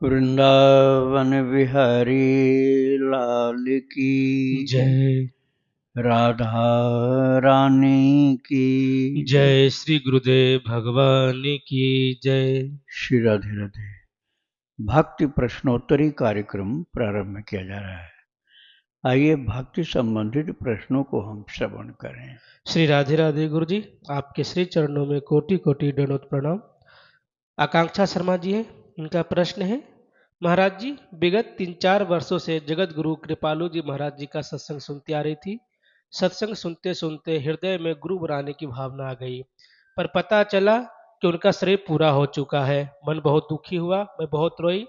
वृंदावन बिहारी लाल की जय। राधा रानी की जय श्री गुरुदेव भगवान की जय। श्री राधे राधे। भक्ति प्रश्नोत्तरी कार्यक्रम प्रारंभ किया जा रहा है। आइए भक्ति संबंधित प्रश्नों को हम श्रवण करें। श्री राधे राधे गुरु जी, आपके श्री चरणों में कोटि कोटि दंडवत प्रणाम। आकांक्षा शर्मा जी है, इनका प्रश्न है, महाराज जी विगत 3-4 वर्षों से जगत गुरु कृपालु जी महाराज जी का सत्संग सुनती आ रही थी। सत्संग सुनते सुनते हृदय में गुरु बनाने की भावना आ गई, पर पता चला कि उनका शरीर पूरा हो चुका है। मन बहुत दुखी हुआ, मैं बहुत रोई।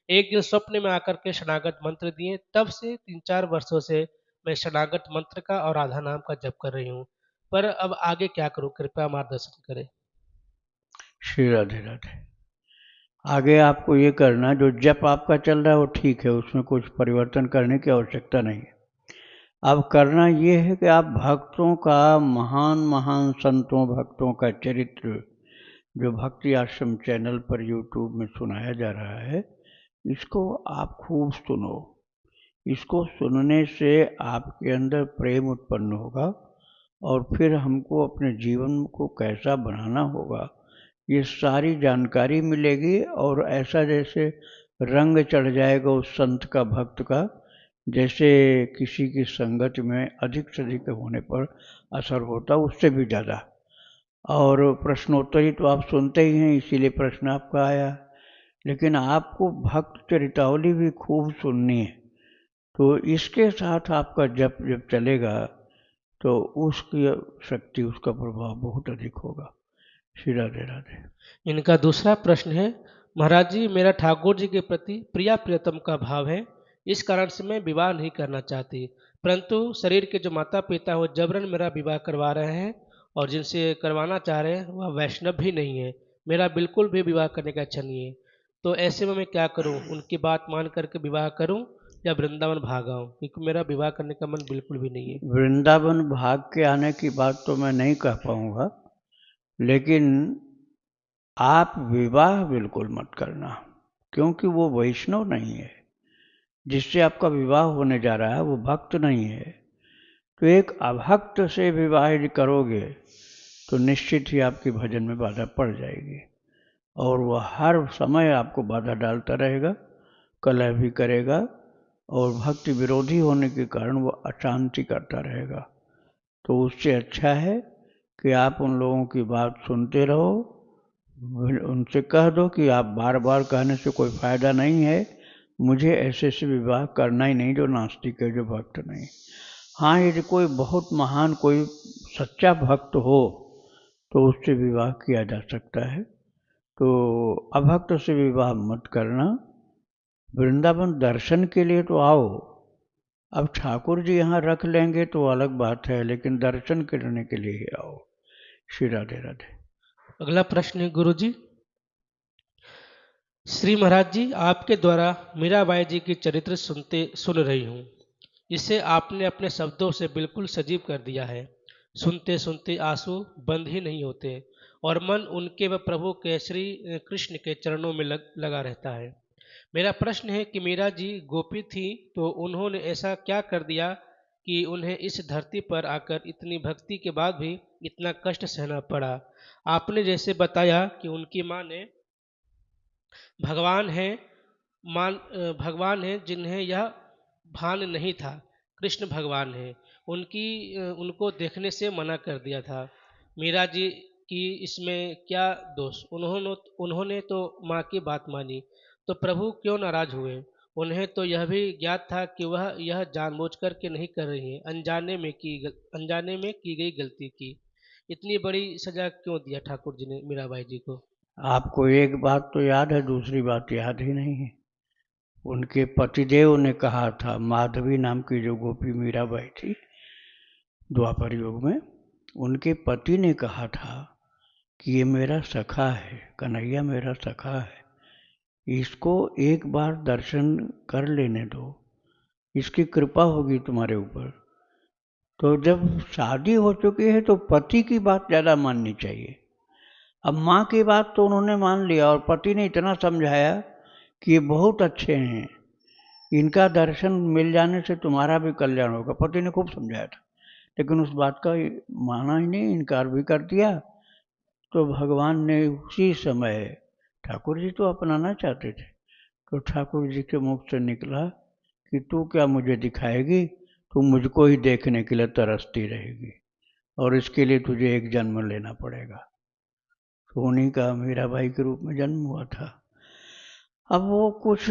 एक दिन स्वप्न में आकर के शरणागत मंत्र दिए। तब से 3-4 वर्षों से मैं शरणागत मंत्र का और राधा नाम का जप कर रही हूँ, पर अब आगे क्या करूँ, कृपया मार्गदर्शन करें। श्री राधे राधे। आगे आपको ये करना, जो जप आपका चल रहा है वो ठीक है, उसमें कुछ परिवर्तन करने की आवश्यकता नहीं है। अब करना ये है कि आप भक्तों का, महान महान संतों भक्तों का चरित्र जो भक्ति आश्रम चैनल पर यूट्यूब में सुनाया जा रहा है, इसको आप खूब सुनो। इसको सुनने से आपके अंदर प्रेम उत्पन्न होगा और फिर हमको अपने जीवन को कैसा बनाना होगा ये सारी जानकारी मिलेगी। और ऐसा जैसे रंग चढ़ जाएगा उस संत का, भक्त का, जैसे किसी की संगत में अधिक से अधिक होने पर असर होता, उससे भी ज़्यादा। और प्रश्नोत्तरी तो आप सुनते ही हैं, इसीलिए प्रश्न आपका आया। लेकिन आपको भक्त चरितावली भी खूब सुननी है, तो इसके साथ आपका जप जब चलेगा तो उसकी शक्ति, उसका प्रभाव बहुत अधिक होगा। श्री राधे राधे। इनका दूसरा प्रश्न है, महाराज जी मेरा ठाकुर जी के प्रति प्रिया प्रियतम का भाव है, इस कारण से मैं विवाह नहीं करना चाहती, परंतु शरीर के जो माता पिता वो जबरन मेरा विवाह करवा रहे हैं और जिनसे करवाना चाह रहे हैं वह वैष्णव भी नहीं है। मेरा बिल्कुल भी विवाह करने का इच्छा नहीं है, तो ऐसे में मैं क्या करूं, उनकी बात मान करके विवाह करूं या वृंदावन भाग आऊं, क्योंकि मेरा विवाह करने का मन बिल्कुल भी नहीं है। वृंदावन भाग के आने की बात तो मैं नहीं कह पाऊंगा, लेकिन आप विवाह बिल्कुल मत करना, क्योंकि वो वैष्णव नहीं है। जिससे आपका विवाह होने जा रहा है वो भक्त नहीं है। तो एक अभक्त से विवाह यदि करोगे तो निश्चित ही आपके भजन में बाधा पड़ जाएगी, और वह हर समय आपको बाधा डालता रहेगा, कलह भी करेगा, और भक्ति विरोधी होने के कारण वह अशांति करता रहेगा। तो उससे अच्छा है कि आप उन लोगों की बात सुनते रहो। उनसे कह दो कि आप बार बार कहने से कोई फायदा नहीं है, मुझे ऐसे से विवाह करना ही नहीं जो नास्तिक है, जो भक्त नहीं। हाँ, यदि कोई बहुत महान, कोई सच्चा भक्त हो तो उससे विवाह किया जा सकता है। तो अभक्त से विवाह मत करना। वृंदावन दर्शन के लिए तो आओ, अब ठाकुर जी यहाँ रख लेंगे तो अलग बात है, लेकिन दर्शन करने के लिए ही आओ। श्री राधे राधे। अगला प्रश्न है, गुरु जी श्री महाराज जी आपके द्वारा मीराबाई जी की चरित्र सुन रही हूँ, इसे आपने अपने शब्दों से बिल्कुल सजीव कर दिया है। सुनते सुनते आंसू बंद ही नहीं होते और मन उनके व प्रभु के श्री कृष्ण के चरणों में लगा रहता है। मेरा प्रश्न है कि मीरा जी गोपी थी तो उन्होंने ऐसा क्या कर दिया कि उन्हें इस धरती पर आकर इतनी भक्ति के बाद भी इतना कष्ट सहना पड़ा। आपने जैसे बताया कि उनकी माँ ने भगवान है, भगवान है जिन्हें यह भान नहीं था, कृष्ण भगवान है, उनको देखने से मना कर दिया था। मीरा जी की इसमें क्या दोष, उन्होंने तो माँ की बात मानी, तो प्रभु क्यों नाराज हुए। उन्हें तो यह भी ज्ञात था कि वह यह जानबूझकर के नहीं कर रही है, अनजाने में की गई गलती की। इतनी बड़ी सजा क्यों दिया ठाकुर जी ने मीराबाई जी को। आपको एक बात तो याद है, दूसरी बात याद ही नहीं है। उनके पतिदेव ने कहा था, माधवी नाम की जो गोपी मीराबाई थी द्वापर युग में, उनके पति ने कहा था कि ये मेरा सखा है, कन्हैया मेरा सखा है, इसको एक बार दर्शन कर लेने दो, इसकी कृपा होगी तुम्हारे ऊपर। तो जब शादी हो चुकी है तो पति की बात ज़्यादा माननी चाहिए। अब माँ की बात तो उन्होंने मान लिया और पति ने इतना समझाया कि ये बहुत अच्छे हैं, इनका दर्शन मिल जाने से तुम्हारा भी कल्याण होगा। पति ने खूब समझाया था, लेकिन उस बात का माना ही नहीं, इनकार भी कर दिया। तो भगवान ने उसी समय, ठाकुर जी तो अपनाना चाहते थे, तो ठाकुर जी के मुख से निकला कि तू क्या मुझे दिखाएगी, तू मुझको ही देखने के लिए तरसती रहेगी, और इसके लिए तुझे एक जन्म लेना पड़ेगा। तो उन्हीं का मीराबाई के रूप में जन्म हुआ था। अब वो कुछ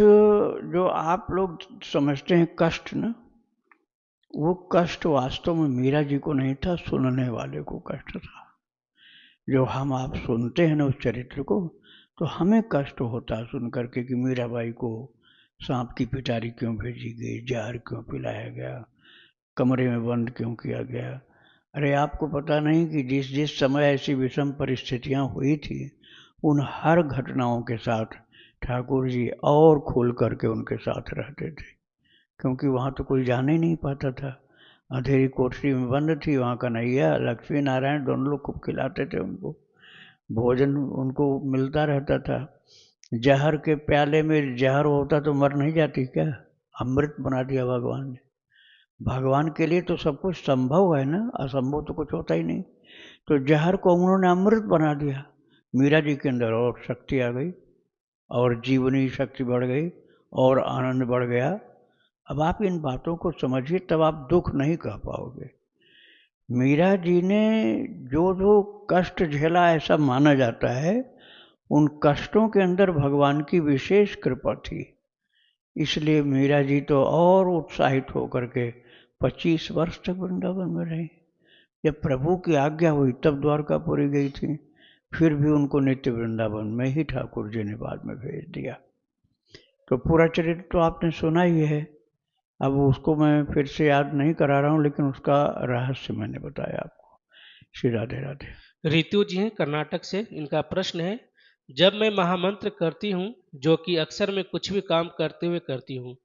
जो आप लोग समझते हैं कष्ट ना, वो कष्ट वास्तव में मीरा जी को नहीं था, सुनने वाले को कष्ट था। जो हम आप सुनते हैं ना उस चरित्र को, तो हमें कष्ट होता है सुन करके कि मीराबाई को सांप की पिटारी क्यों भेजी गई, जहर क्यों पिलाया गया, कमरे में बंद क्यों किया गया। अरे आपको पता नहीं कि जिस जिस समय ऐसी विषम परिस्थितियां हुई थी, उन हर घटनाओं के साथ ठाकुर जी और खुल करके उनके साथ रहते थे, क्योंकि वहाँ तो कोई जाने ही नहीं पाता था। अंधेरी कोठरी में बंद थी, वहाँ कन्हैया लक्ष्मी नारायण दोनों लोग खूब खिलाते थे उनको, भोजन उनको मिलता रहता था। जहर के प्याले में जहर होता तो मर नहीं जाती क्या, अमृत बना दिया भगवान ने। भगवान के लिए तो सब कुछ संभव है ना, असंभव तो कुछ होता ही नहीं। तो जहर को उन्होंने अमृत बना दिया। मीरा जी के अंदर और शक्ति आ गई, और जीवनी शक्ति बढ़ गई, और आनंद बढ़ गया। अब आप इन बातों को समझिए, तब आप दुख नहीं कह पाओगे। मीरा जी ने जो जो कष्ट झेला, ऐसा माना जाता है उन कष्टों के अंदर भगवान की विशेष कृपा थी। इसलिए मीरा जी तो और उत्साहित होकर के 25 वर्ष तक वृंदावन में रही। जब प्रभु की आज्ञा हुई तब द्वारकापुरी गई थी, फिर भी उनको नित्य वृंदावन में ही ठाकुर जी ने बाद में भेज दिया। तो पूरा चरित्र तो आपने सुना ही है, अब उसको मैं फिर से याद नहीं करा रहा हूँ, लेकिन उसका रहस्य मैंने बताया आपको। श्री राधे राधे। रितु जी हैं कर्नाटक से, इनका प्रश्न है, जब मैं महामंत्र करती हूँ, जो कि अक्सर मैं कुछ भी काम करते हुए करती हूँ,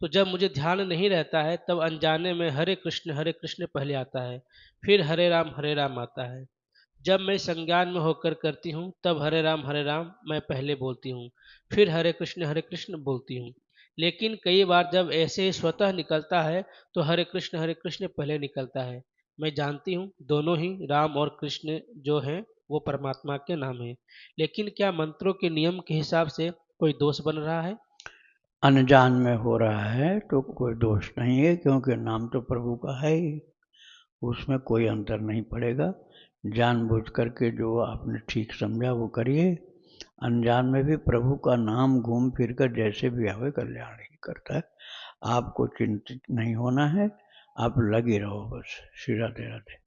तो जब मुझे ध्यान नहीं रहता है तब अनजाने में हरे कृष्ण पहले आता है, फिर हरे राम आता है। जब मैं संज्ञान में होकर करती हूँ तब हरे राम मैं पहले बोलती हूँ, फिर हरे कृष्ण बोलती हूँ। लेकिन कई बार जब ऐसे ही स्वतः निकलता है तो हरे कृष्ण पहले निकलता है। मैं जानती हूँ दोनों ही राम और कृष्ण जो हैं वो परमात्मा के नाम हैं, लेकिन क्या मंत्रों के नियम के हिसाब से कोई दोष बन रहा है? अनजान में हो रहा है तो कोई दोष नहीं है, क्योंकि नाम तो प्रभु का है ही, उसमें कोई अंतर नहीं पड़ेगा। जानबूझ करके जो आपने ठीक समझा वो करिए, अनजान में भी प्रभु का नाम घूम फिर कर जैसे भी आवे कल्याण ही करता है। आपको चिंतित नहीं होना है, आप लगे रहो बस। श्री राधे राधे।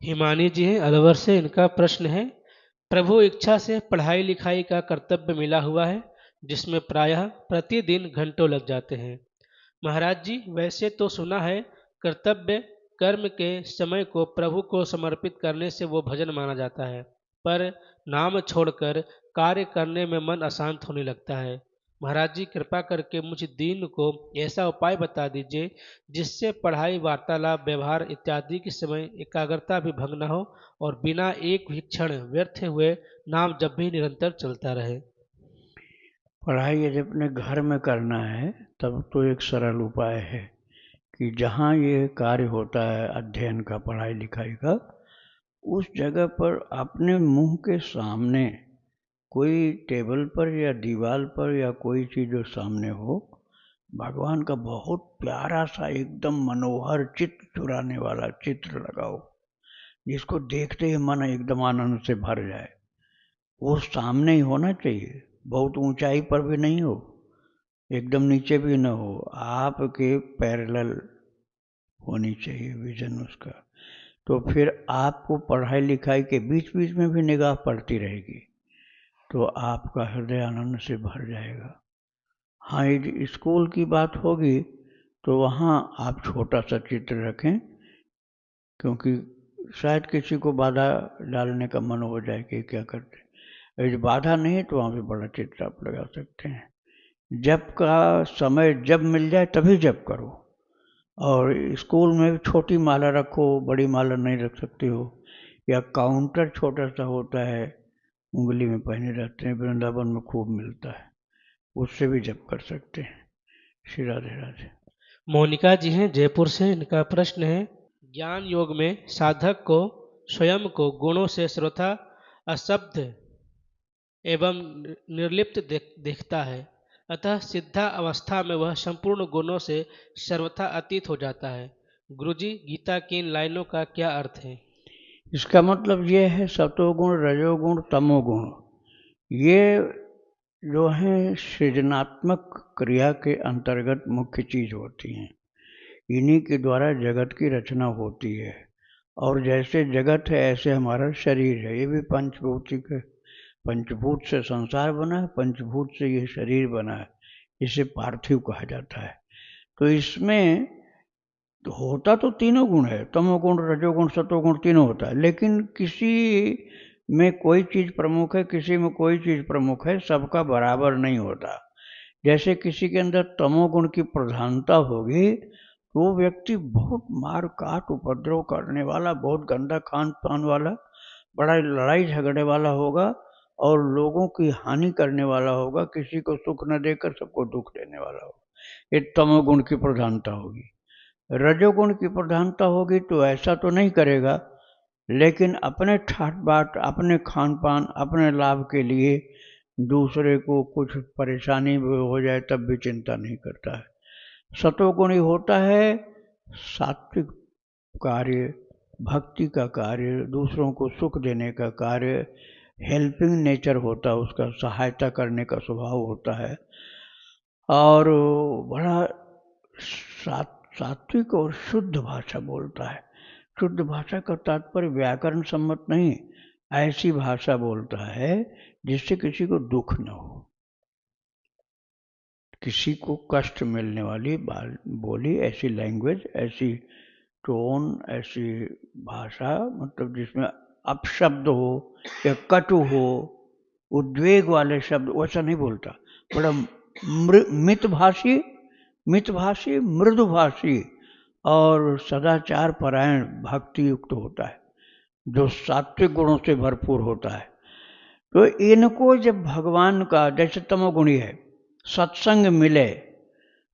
हिमानी जी हैं अलवर से, इनका प्रश्न है, प्रभु इच्छा से पढ़ाई लिखाई का कर्तव्य मिला हुआ है, जिसमें प्रायः प्रतिदिन घंटों लग जाते हैं। महाराज जी, वैसे तो सुना है कर्तव्य कर्म के समय को प्रभु को समर्पित करने से वो भजन माना जाता है, पर नाम छोड़कर कार्य करने में मन अशांत होने लगता है। महाराज जी, कृपा करके मुझ दीन को ऐसा उपाय बता दीजिए जिससे पढ़ाई, वार्तालाप, व्यवहार इत्यादि के समय एकाग्रता भी भंग न हो और बिना एक भी क्षण व्यर्थ हुए नाम जब भी निरंतर चलता रहे। पढ़ाई यदि अपने घर में करना है तब तो एक सरल उपाय है कि जहाँ ये कार्य होता है अध्ययन का, पढ़ाई लिखाई का, उस जगह पर अपने मुंह के सामने कोई टेबल पर या दीवार पर या कोई चीज़ जो सामने हो, भगवान का बहुत प्यारा सा एकदम मनोहर चित्र चुराने वाला चित्र लगाओ, जिसको देखते ही मन एकदम आनंद से भर जाए। वो सामने ही होना चाहिए, बहुत ऊंचाई पर भी नहीं हो, एकदम नीचे भी न हो, आपके पैरेलल होनी चाहिए विजन उसका। तो फिर आपको पढ़ाई लिखाई के बीच बीच में भी निगाह पड़ती रहेगी, तो आपका हृदय आनंद से भर जाएगा। हाँ, यदि स्कूल की बात होगी तो वहाँ आप छोटा सा चित्र रखें, क्योंकि शायद किसी को बाधा डालने का मन हो जाए कि क्या करते। यदि बाधा नहीं है तो वहाँ पे बड़ा चित्र आप लगा सकते हैं। जप का समय जब मिल जाए तभी जप करो, और स्कूल में छोटी माला रखो, बड़ी माला नहीं रख सकते हो, या काउंटर छोटा सा होता है उंगली में पहने रहते हैं, वृंदावन में खूब मिलता है, उससे भी जप कर सकते हैं। श्री राधे राधे। मोनिका जी हैं जयपुर से। इनका प्रश्न है, ज्ञान योग में साधक को स्वयं को गुणों से सर्वथा अशब्द एवं निर्लिप्त दिखता है, अतः सिद्धा अवस्था में वह संपूर्ण गुणों से सर्वथा अतीत हो जाता है। गुरुजी, गीता की इन लाइनों का क्या अर्थ है? इसका मतलब ये है सतोगुण, रजोगुण, तमोगुण, ये जो है सृजनात्मक क्रिया के अंतर्गत मुख्य चीज होती हैं। इन्हीं के द्वारा जगत की रचना होती है। और जैसे जगत है ऐसे हमारा शरीर है, ये भी पंचभौतिक है। पंचभूत से संसार बना है, पंचभूत से ये शरीर बना है, इसे पार्थिव कहा जाता है। तो इसमें होता तो तीनों गुण है, तमोगुण, रजोगुण, सतोगुण तीनों होता है, लेकिन किसी में कोई चीज प्रमुख है, किसी में कोई चीज प्रमुख है, सबका बराबर नहीं होता। जैसे किसी के अंदर तमोगुण की प्रधानता होगी तो वो व्यक्ति बहुत मार काट उपद्रव करने वाला, बहुत गंदा खान पान वाला, बड़ा लड़ाई झगड़े वाला होगा और लोगों की हानि करने वाला होगा, किसी को सुख न देकर सबको दुख देने वाला होगा। ये तमोगुण की प्रधानता होगी। रजोगुण की प्रधानता होगी तो ऐसा तो नहीं करेगा, लेकिन अपने ठाट बाट, अपने खान पान, अपने लाभ के लिए दूसरे को कुछ परेशानी हो जाए तब भी चिंता नहीं करता है। सतोगुणी होता है सात्विक कार्य, भक्ति का कार्य, दूसरों को सुख देने का कार्य, हेल्पिंग नेचर होता है उसका, सहायता करने का स्वभाव होता है। और बड़ा सात्विक और शुद्ध भाषा बोलता है। शुद्ध भाषा का तात्पर्य व्याकरण सम्मत नहीं, ऐसी भाषा बोलता है जिससे किसी को दुख न हो, किसी को कष्ट मिलने वाली बोली, ऐसी लैंग्वेज, ऐसी टोन, ऐसी भाषा, मतलब जिसमें अपशब्द हो या कटु हो, उद्वेग वाले शब्द, वैसा नहीं बोलता। बड़ा मितभाषी, मृदुभाषी और सदाचार परायण, भक्ति युक्त होता है, जो सात्विक गुणों से भरपूर होता है। तो इनको जब भगवान का, जैसे तमोगुणी है, सत्संग मिले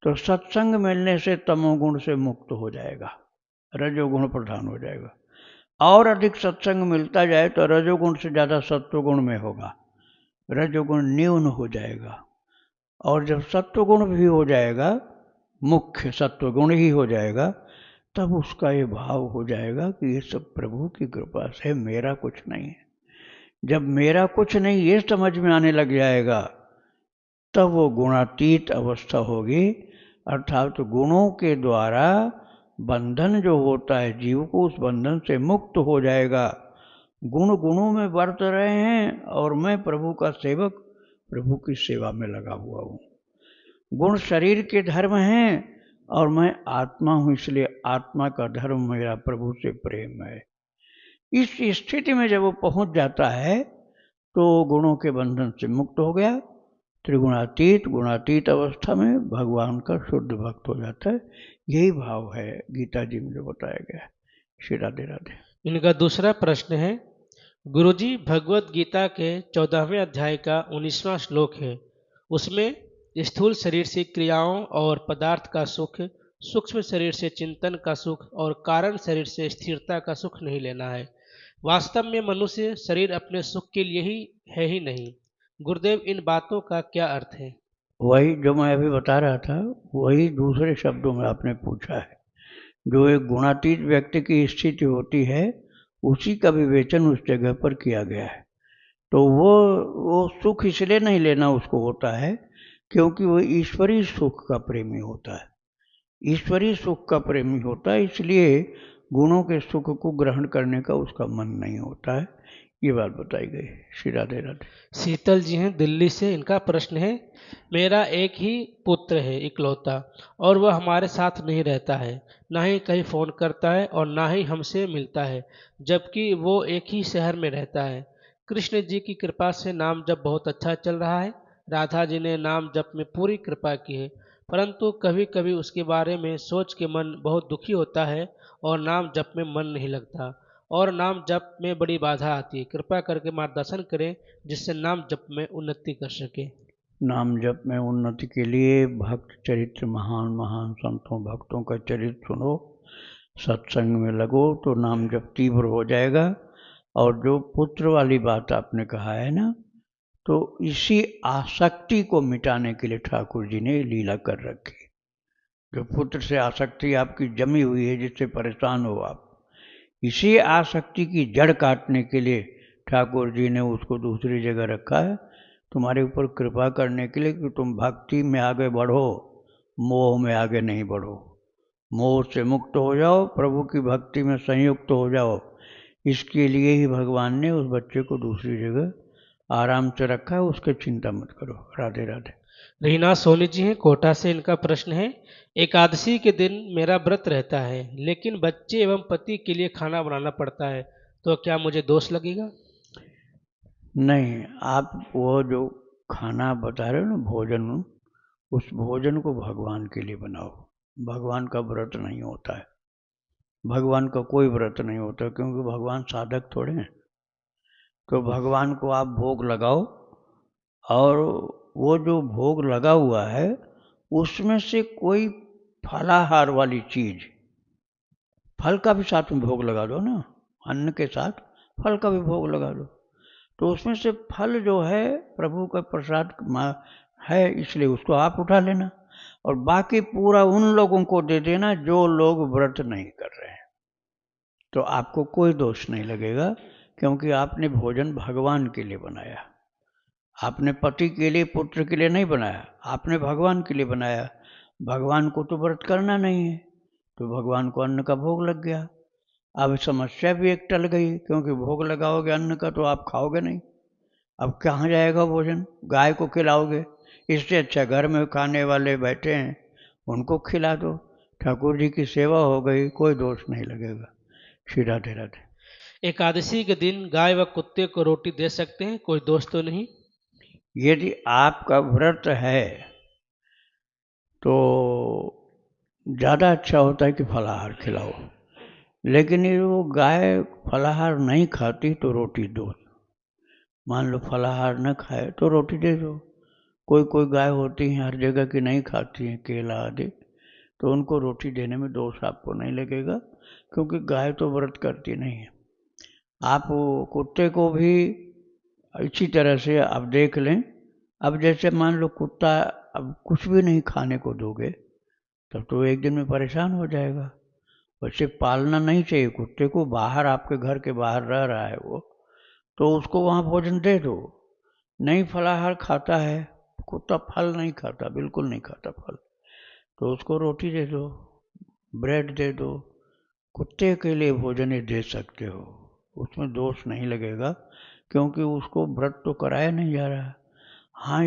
तो सत्संग मिलने से तमोगुण से मुक्त हो जाएगा, रजोगुण प्रधान हो जाएगा। और अधिक सत्संग मिलता जाए तो रजोगुण से ज़्यादा सत्वगुण में होगा, रजोगुण न्यून हो जाएगा। और जब सत्वगुण भी हो जाएगा, मुख्य सत्वगुण ही हो जाएगा, तब उसका ये भाव हो जाएगा कि ये सब प्रभु की कृपा से, मेरा कुछ नहीं है। जब मेरा कुछ नहीं ये समझ में आने लग जाएगा, तब वो गुणातीत अवस्था होगी, अर्थात गुणों के द्वारा बंधन जो होता है, जीव को उस बंधन से मुक्त हो जाएगा। गुण गुणों में बरत रहे हैं और मैं प्रभु का सेवक, प्रभु की सेवा में लगा हुआ हूँ। गुण शरीर के धर्म हैं और मैं आत्मा हूँ, इसलिए आत्मा का धर्म मेरा प्रभु से प्रेम है। इस स्थिति में जब वो पहुंच जाता है तो गुणों के बंधन से मुक्त हो गया, त्रिगुणातीत, गुणातीत अवस्था में भगवान का शुद्ध भक्त हो जाता है। यही भाव है गीता जी में जो बताया गया है। श्री राधे राधे। इनका दूसरा प्रश्न है, गुरुजी, भगवत गीता के 14वें अध्याय का 19वां श्लोक है, उसमें स्थूल शरीर से क्रियाओं और पदार्थ का सुख, सूक्ष्म शरीर से चिंतन का सुख और कारण शरीर से स्थिरता का सुख नहीं लेना है। वास्तव में मनुष्य शरीर अपने सुख के लिए ही है ही नहीं। गुरुदेव, इन बातों का क्या अर्थ है? वही जो मैं अभी बता रहा था, वही दूसरे शब्दों में आपने पूछा है। जो एक गुणातीत व्यक्ति की स्थिति होती है, उसी का विवेचन उस जगह पर किया गया है। तो वो सुख इसलिए नहीं लेना उसको होता है क्योंकि वो ईश्वरीय सुख का प्रेमी होता है, ईश्वरीय सुख का प्रेमी होता है, इसलिए गुणों के सुख को ग्रहण करने का उसका मन नहीं होता है। ये बात बताई गई। श्री राधे राधे। शीतल जी हैं दिल्ली से। इनका प्रश्न है, मेरा एक ही पुत्र है इकलौता, और वह हमारे साथ नहीं रहता है, ना ही कहीं फ़ोन करता है और ना ही हमसे मिलता है, जबकि वो एक ही शहर में रहता है। कृष्ण जी की कृपा से नाम जप बहुत अच्छा चल रहा है, राधा जी ने नाम जप में पूरी कृपा की है, परंतु कभी कभी उसके बारे में सोच के मन बहुत दुखी होता है और नाम जप में मन नहीं लगता और नाम जप में बड़ी बाधा आती है। कृपा करके मार्गदर्शन करें जिससे नाम जप में उन्नति कर सके। नाम जप में उन्नति के लिए भक्त चरित्र, महान महान संतों भक्तों का चरित्र सुनो, सत्संग में लगो तो नाम जप तीव्र हो जाएगा। और जो पुत्र वाली बात आपने कहा है ना, तो इसी आसक्ति को मिटाने के लिए ठाकुर जी ने लीला कर रखी। जो पुत्र से आसक्ति आपकी जमी हुई है, जिससे परेशान हो आप, इसी आसक्ति की जड़ काटने के लिए ठाकुर जी ने उसको दूसरी जगह रखा है, तुम्हारे ऊपर कृपा करने के लिए कि तुम भक्ति में आगे बढ़ो, मोह में आगे नहीं बढ़ो। मोह से मुक्त हो जाओ, प्रभु की भक्ति में संयुक्त हो जाओ। इसके लिए ही भगवान ने उस बच्चे को दूसरी जगह आराम से रखा है, उसकी चिंता मत करो। राधे राधे। रीना सोनी जी हैं कोटा से, इनका प्रश्न है, एकादशी के दिन मेरा व्रत रहता है लेकिन बच्चे एवं पति के लिए खाना बनाना पड़ता है, तो क्या मुझे दोष लगेगा? नहीं, आप वो जो खाना बता रहे हो ना, भोजन, उस भोजन को भगवान के लिए बनाओ। भगवान का व्रत नहीं होता है, भगवान का कोई व्रत नहीं होता, क्योंकि भगवान साधक थोड़े हैं। तो भगवान को आप भोग लगाओ, और वो जो भोग लगा हुआ है उसमें से कोई फलाहार वाली चीज, फल का भी साथ में भोग लगा दो ना, अन्न के साथ फल का भी भोग लगा दो। तो उसमें से फल जो है प्रभु का प्रसाद है, इसलिए उसको आप उठा लेना, और बाकी पूरा उन लोगों को दे देना जो लोग व्रत नहीं कर रहे हैं। तो आपको कोई दोष नहीं लगेगा, क्योंकि आपने भोजन भगवान के लिए बनाया। आपने पति के लिए, पुत्र के लिए नहीं बनाया, आपने भगवान के लिए बनाया। भगवान को तो व्रत करना नहीं है, तो भगवान को अन्न का भोग लग गया। अब समस्या भी एक टल गई, क्योंकि भोग लगाओगे अन्न का तो आप खाओगे नहीं। अब कहाँ जाएगा भोजन? गाय को खिलाओगे? इससे अच्छा घर में खाने वाले बैठे हैं, उनको खिला दो। ठाकुर जी की सेवा हो गई, कोई दोष नहीं लगेगा। श्री राधे राधे। एकादशी के दिन गाय व कुत्ते को रोटी दे सकते हैं, कोई दोष तो नहीं? यदि आपका व्रत है तो ज़्यादा अच्छा होता है कि फलाहार खिलाओ, लेकिन ये वो गाय फलाहार नहीं खाती तो रोटी दो। मान लो फलाहार न खाए तो रोटी दे दो। कोई कोई गाय होती हैं हर जगह की नहीं खाती हैं केला आदि, तो उनको रोटी देने में दोष आपको नहीं लगेगा, क्योंकि गाय तो व्रत करती नहीं है। आप कुत्ते को भी इसी तरह से आप देख लें। अब जैसे मान लो कुत्ता अब कुछ भी नहीं खाने को दोगे, तब तो एक दिन में परेशान हो जाएगा। वैसे पालना नहीं चाहिए कुत्ते को, बाहर आपके घर के बाहर रह रहा है वो, तो उसको वहाँ भोजन दे दो। नहीं फलाहार खाता है कुत्ता, फल नहीं खाता, बिल्कुल नहीं खाता फल, तो उसको रोटी दे दो, ब्रेड दे दो। कुत्ते के लिए भोजन ये दे सकते हो, उसमें दोष नहीं लगेगा, क्योंकि उसको व्रत तो कराया नहीं जा रहा। हाँ,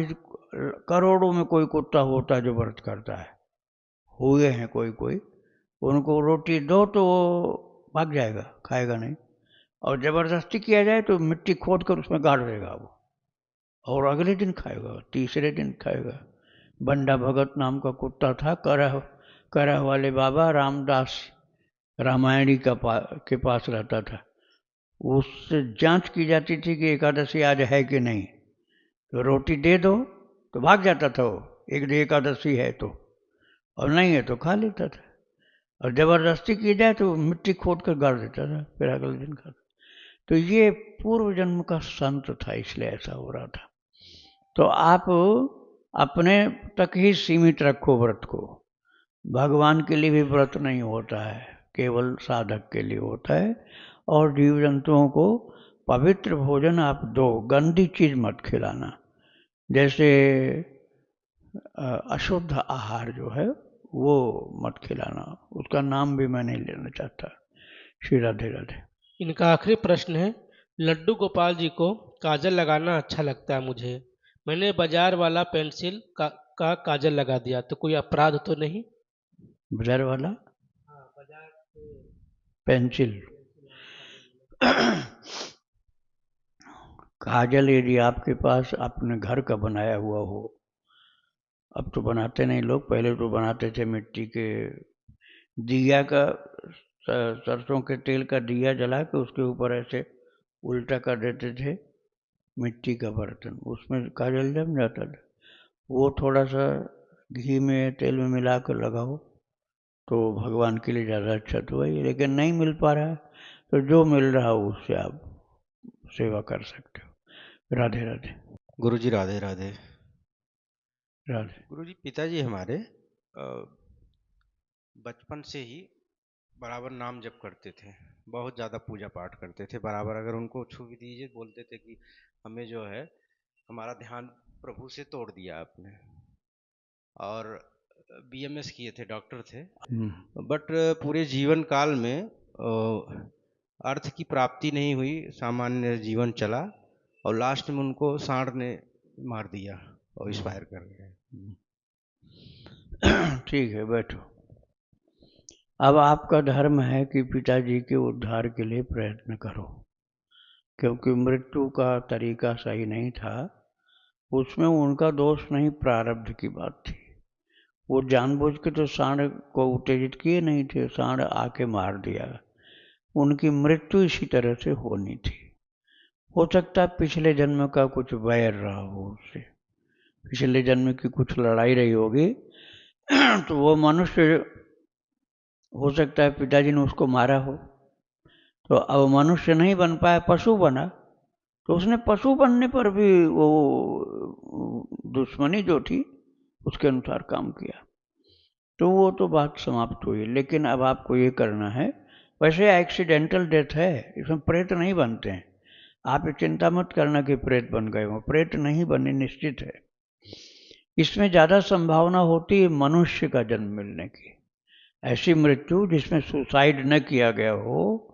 करोड़ों में कोई कुत्ता होता है जो व्रत करता है, हुए हैं कोई कोई, उनको रोटी दो तो वो भाग जाएगा, खाएगा नहीं। और ज़बरदस्ती किया जाए तो मिट्टी खोद कर उसमें गाड़ देगा वो, और अगले दिन खाएगा, तीसरे दिन खाएगा। बंडा भगत नाम का कुत्ता था, करह करह वाले बाबा रामदास रामायणी के पास रहता था। उससे जांच की जाती थी कि एकादशी आज है कि नहीं, तो रोटी दे दो तो भाग जाता था वो, एक एकादशी है तो, और नहीं है तो खा लेता था। और ज़बरदस्ती की जाए तो मिट्टी खोद कर गाड़ देता था, फिर अगले दिन खाता। तो ये पूर्व जन्म का संत था, इसलिए ऐसा हो रहा था। तो आप अपने तक ही सीमित रखो व्रत को। भगवान के लिए भी व्रत नहीं होता है, केवल साधक के लिए होता है। और जीव जंतुओं को पवित्र भोजन आप दो, गंदी चीज मत खिलाना। जैसे अशुद्ध आहार जो है वो मत खिलाना, उसका नाम भी मैं नहीं लेना चाहता। श्री राधे राधे। इनका आखिरी प्रश्न है, लड्डू गोपाल जी को काजल लगाना अच्छा लगता है मुझे, मैंने बाजार वाला पेंसिल का काजल लगा दिया, तो कोई अपराध तो नहीं? बाजार वाला हाँ, बाजार से पेंसिल पेंसिल हाँ, काजल लगा। काजल यदि आपके पास अपने घर का बनाया हुआ हो, अब तो बनाते नहीं लोग, पहले तो बनाते थे मिट्टी के दिया का, सरसों के तेल का दिया जला के उसके ऊपर ऐसे उल्टा कर देते थे, मिट्टी का बर्तन, उसमें काजल जम जाता था। वो थोड़ा सा घी में तेल में मिला कर लगाओ तो भगवान के लिए ज़्यादा अच्छा तो वही, लेकिन नहीं मिल पा रहा है तो जो मिल रहा हो उससे आप सेवा कर सकते हो। राधे राधे। गुरुजी राधे राधे। राधे। गुरुजी पिताजी हमारे बचपन से ही बराबर नाम जप करते थे, बहुत ज़्यादा पूजा पाठ करते थे बराबर। अगर उनको छू भी दीजिए बोलते थे कि हमें जो है हमारा ध्यान प्रभु से तोड़ दिया आपने। और बीएमएस किए थे, डॉक्टर थे, बट पूरे जीवन काल में अर्थ की प्राप्ति नहीं हुई, सामान्य जीवन चला और लास्ट में उनको सांड ने मार दिया और एक्सपायर कर गए। ठीक है, बैठो। अब आपका धर्म है कि पिताजी के उद्धार के लिए प्रयत्न करो, क्योंकि मृत्यु का तरीका सही नहीं था। उसमें उनका दोष नहीं, प्रारब्ध की बात थी। वो जानबूझ के तो सांड को उत्तेजित किए नहीं थे, सांड आके मार दिया। उनकी मृत्यु इसी तरह से होनी थी। हो सकता है पिछले जन्म का कुछ वैर रहा हो उससे, पिछले जन्म की कुछ लड़ाई रही होगी तो वो मनुष्य, हो सकता है पिताजी ने उसको मारा हो, तो अब मनुष्य नहीं बन पाया, पशु बना, तो उसने पशु बनने पर भी वो दुश्मनी जो थी उसके अनुसार काम किया, तो वो तो बात समाप्त हुई। लेकिन अब आपको ये करना है, वैसे एक्सीडेंटल डेथ है, इसमें प्रेत नहीं बनते हैं। आप चिंता मत करना कि प्रेत बन गए हो, प्रेत नहीं बने निश्चित है। इसमें ज़्यादा संभावना होती है मनुष्य का जन्म मिलने की, ऐसी मृत्यु जिसमें सुसाइड न किया गया हो।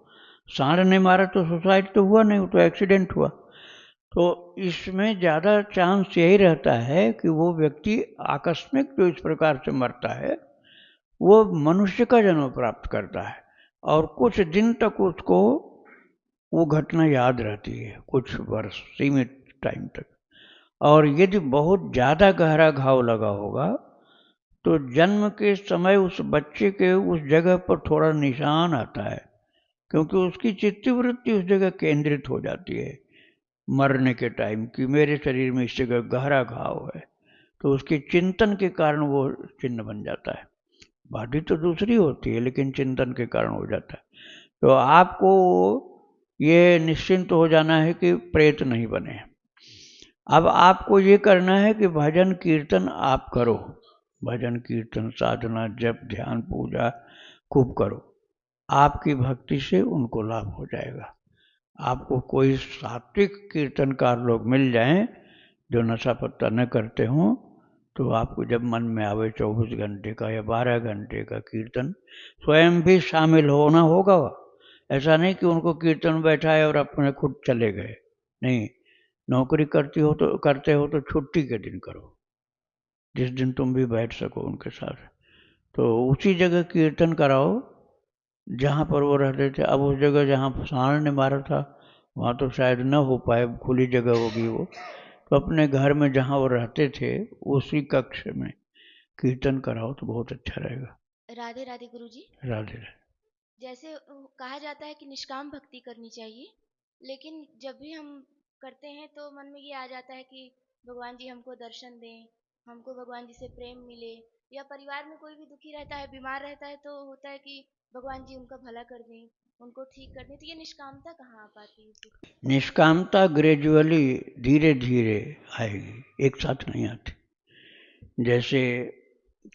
सांड ने मारा तो सुसाइड तो हुआ नहीं, वो तो एक्सीडेंट हुआ। तो इसमें ज़्यादा चांस यही रहता है कि वो व्यक्ति आकस्मिक जो इस प्रकार से मरता है वो मनुष्य का जन्म प्राप्त करता है और कुछ दिन तक उसको वो घटना याद रहती है, कुछ वर्ष, सीमित टाइम तक। और यदि बहुत ज़्यादा गहरा घाव लगा होगा तो जन्म के समय उस बच्चे के उस जगह पर थोड़ा निशान आता है, क्योंकि उसकी चित्तवृत्ति उस जगह केंद्रित हो जाती है मरने के टाइम कि मेरे शरीर में इस जगह गहरा घाव है, तो उसके चिंतन के कारण वो चिन्ह बन जाता है। बाधी तो दूसरी होती है लेकिन चिंतन के कारण हो जाता है। तो आपको ये निश्चिंत हो जाना है कि प्रेत नहीं बने। अब आपको ये करना है कि भजन कीर्तन आप करो, भजन कीर्तन साधना जप ध्यान पूजा खूब करो, आपकी भक्ति से उनको लाभ हो जाएगा। आपको कोई सात्विक कीर्तनकार लोग मिल जाएं जो नशा पत्ता न करते हों, तो आपको जब मन में आवे 24 घंटे का या 12 घंटे का कीर्तन स्वयं भी शामिल होना होगा। ऐसा नहीं कि उनको कीर्तन बैठाए और अपने खुद चले गए, नहीं। नौकरी करते हो तो छुट्टी के दिन करो, जिस दिन तुम भी बैठ सको उनके साथ। तो उसी जगह कीर्तन कराओ जहाँ पर वो रहते थे। अब उस जगह जहाँ सांड ने मारा था वहाँ तो शायद न हो पाए, खुली जगह होगी वो, तो अपने घर में जहाँ वो रहते थे उसी कक्ष में कीर्तन कराओ तो बहुत अच्छा रहेगा। राधे राधे गुरुजी। राधे राधे। जैसे कहा जाता है कि निष्काम भक्ति करनी चाहिए, लेकिन जब भी हम करते हैं तो मन में ये आ जाता है कि भगवान जी हमको दर्शन दें, हमको भगवान जी से प्रेम मिले, या परिवार में कोई भी दुखी रहता है, बीमार रहता है, तो होता है कि भगवान जी उनका भला कर दें, उनको ठीक कर दें। तो ये निष्कामता कहाँ आ पाती है? निष्कामता ग्रेजुअली, धीरे धीरे आएगी, एक साथ नहीं आती। जैसे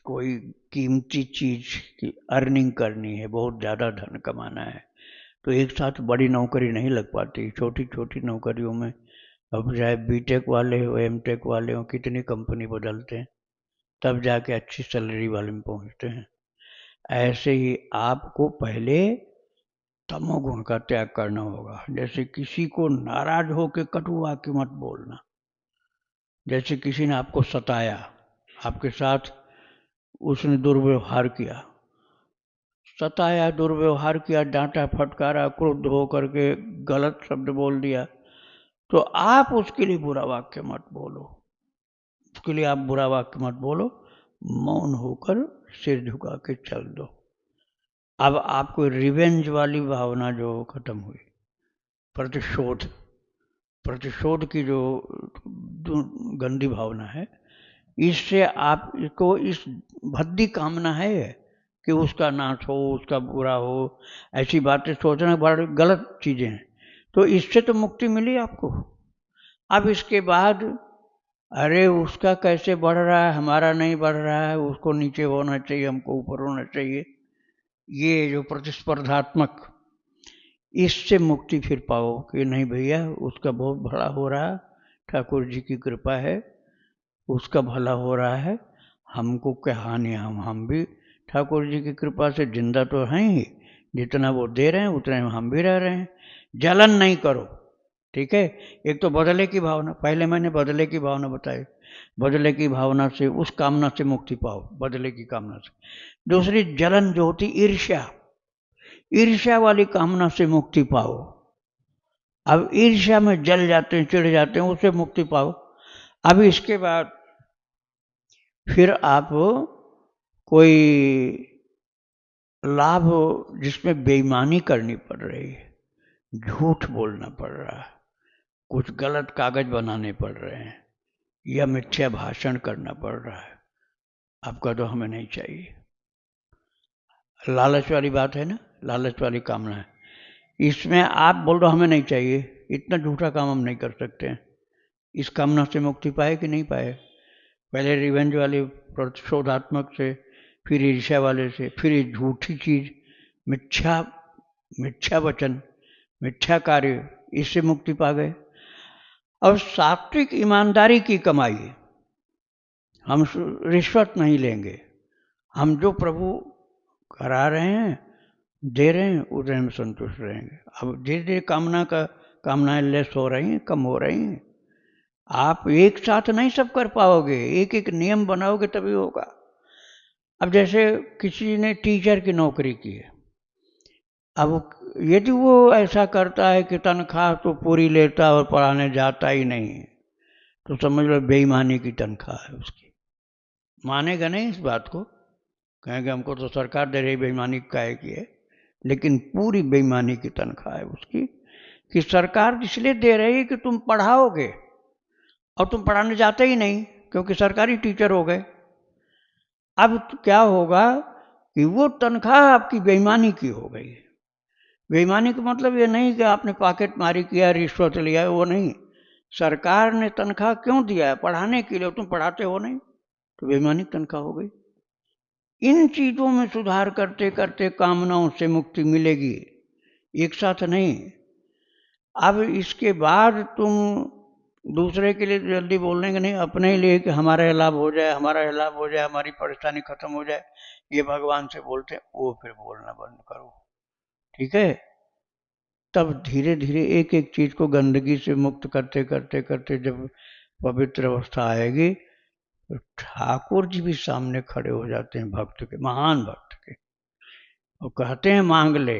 कोई कीमती चीज की अर्निंग करनी है, बहुत ज़्यादा धन कमाना है, तो एक साथ बड़ी नौकरी नहीं लग पाती। छोटी छोटी नौकरियों में, अब चाहे बीटेक वाले हो एमटेक वाले हो, कितनी कंपनी बदलते हैं तब जाके अच्छी सैलरी वाले में पहुंचते हैं। ऐसे ही आपको पहले तमोगुण का त्याग करना होगा। जैसे किसी को नाराज होकर कटु वाक्य मत बोलना। जैसे किसी ने आपको सताया, आपके साथ उसने दुर्व्यवहार किया, सताया, दुर्व्यवहार किया, डांटा फटकारा, क्रुद्ध होकर के गलत शब्द बोल दिया, तो आप उसके लिए बुरा वाक्य मत बोलो, उसके लिए आप बुरा वाक्य मत बोलो, मौन होकर सिर झुका के चल दो। अब आपको रिवेंज वाली भावना जो खत्म हुई, प्रतिशोध की जो गंदी भावना है, इससे आपको इस भद्दी कामना है कि उसका नाश हो, उसका बुरा हो, ऐसी बातें सोचना बड़ी गलत चीज़ें हैं। तो इससे तो मुक्ति मिली आपको। अब इसके बाद अरे उसका कैसे बढ़ रहा है, हमारा नहीं बढ़ रहा है, उसको नीचे होना चाहिए, हमको ऊपर होना चाहिए, ये जो प्रतिस्पर्धात्मक, इससे मुक्ति फिर पाओ कि नहीं भैया उसका बहुत भला हो रहा है, ठाकुर जी की कृपा है, उसका भला हो रहा है, हमको क्या हानि है, हम भी ठाकुर जी की कृपा से जिंदा तो हैं ही, जितना वो दे रहे हैं उतने में हम भी रह रहे हैं। जलन नहीं करो, ठीक है। एक तो बदले की भावना, पहले मैंने बदले की भावना बताई, बदले की भावना से, उस कामना से मुक्ति पाओ, बदले की कामना से। दूसरी जलन जो होती ईर्ष्या, ईर्ष्या वाली कामना से मुक्ति पाओ। अब ईर्ष्या में जल जाते हैं, चिढ़ जाते हैं, उससे मुक्ति पाओ। अब इसके बाद फिर आप कोई लाभ जिसमें बेईमानी करनी पड़ रही है, झूठ बोलना पड़ रहा है, कुछ गलत कागज बनाने पड़ रहे हैं, या मिथ्या भाषण करना पड़ रहा है, आपका तो हमें नहीं चाहिए। लालच वाली बात है ना, लालच वाली कामना है, इसमें आप बोल दो हमें नहीं चाहिए, इतना झूठा काम हम नहीं कर सकते हैं। इस कामना से मुक्ति पाए कि नहीं पाए? पहले रिवेंज वाले प्रतिशोधात्मक से, फिर ईर्ष्या वाले से, फिर ये झूठी चीज, मिथ्या मिथ्या वचन, मिथ्या कार्य, इससे मुक्ति पा गए। अब सात्विक ईमानदारी की कमाई, हम रिश्वत नहीं लेंगे, हम जो प्रभु करा रहे हैं, दे रहे हैं, उतने में संतुष्ट रहेंगे। अब धीरे धीरे कामनाएं लेस हो रही हैं, कम हो रही हैं। आप एक साथ नहीं सब कर पाओगे, एक एक नियम बनाओगे तभी होगा। अब जैसे किसी ने टीचर की नौकरी की है, अब यदि वो ऐसा करता है कि तनख्वाह तो पूरी लेता और पढ़ाने जाता ही नहीं, तो समझ लो बेईमानी की तनख्वाह है उसकी। मानेगा नहीं इस बात को, कहेंगे हमको तो सरकार दे रही, बेईमानी काहे की है, लेकिन पूरी बेईमानी की तनख्वाह है उसकी, कि सरकार इसलिए दे रही है कि तुम पढ़ाओगे, और तुम पढ़ाने जाते ही नहीं क्योंकि सरकारी टीचर हो गए। अब क्या होगा कि वो तनख्वाह आपकी बेईमानी की हो गई। बेईमानी का मतलब ये नहीं कि आपने पॉकेट मारी किया, रिश्वत लिया, वो नहीं। सरकार ने तनख्वाह क्यों दिया है? पढ़ाने के लिए, तुम पढ़ाते हो नहीं, तो बेईमानी तनख्वाह हो गई। इन चीजों में सुधार करते करते कामनाओं से मुक्ति मिलेगी, एक साथ नहीं। अब इसके बाद तुम दूसरे के लिए जल्दी बोलने के नहीं, अपने ही लिए कि हमारा लाभ हो जाए, हमारा लाभ हो जाए, हमारी परेशानी खत्म हो जाए, ये भगवान से बोलते हैं, वो फिर बोलना बंद करो, ठीक है। तब धीरे धीरे एक एक चीज को गंदगी से मुक्त करते करते करते जब पवित्र अवस्था आएगी, तो ठाकुर जी भी सामने खड़े हो जाते हैं भक्त के, महान भक्त के, और कहते हैं मांग ले,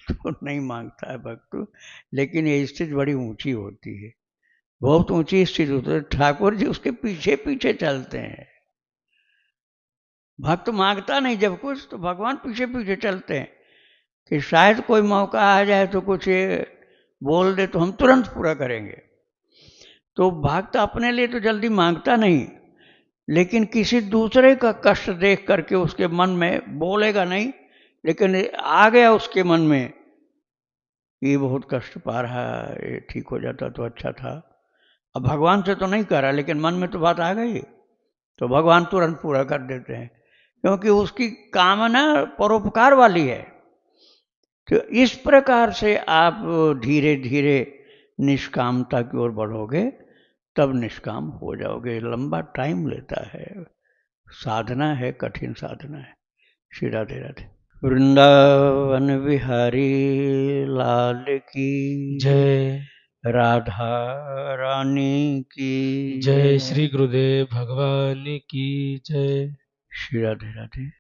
तो नहीं मांगता है भक्त, लेकिन ये स्थिति बड़ी ऊंची होती है, बहुत ऊंची स्थिति होती है। ठाकुर जी उसके पीछे पीछे चलते हैं, भक्त मांगता नहीं जब कुछ, तो भगवान पीछे पीछे चलते हैं कि शायद कोई मौका आ जाए तो कुछ बोल दे तो हम तुरंत पूरा करेंगे। तो भक्त अपने लिए तो जल्दी मांगता नहीं, लेकिन किसी दूसरे का कष्ट देख करके उसके मन में बोलेगा नहीं, लेकिन आ गया उसके मन में, ये बहुत कष्ट पा रहा है, ये ठीक हो जाता तो अच्छा था। अब भगवान से तो नहीं कर रहा, लेकिन मन में तो बात आ गई, तो भगवान तुरंत पूरा कर देते हैं, क्योंकि उसकी कामना परोपकार वाली है। तो इस प्रकार से आप धीरे धीरे निष्कामता की ओर बढ़ोगे, तब निष्काम हो जाओगे। लंबा टाइम लेता है, साधना है, कठिन साधना है। श्री राधे राधे। वृंदावन बिहारी लाल की जय। राधा रानी की जय। श्री गुरुदेव भगवान की जय। श्री राधे राधे।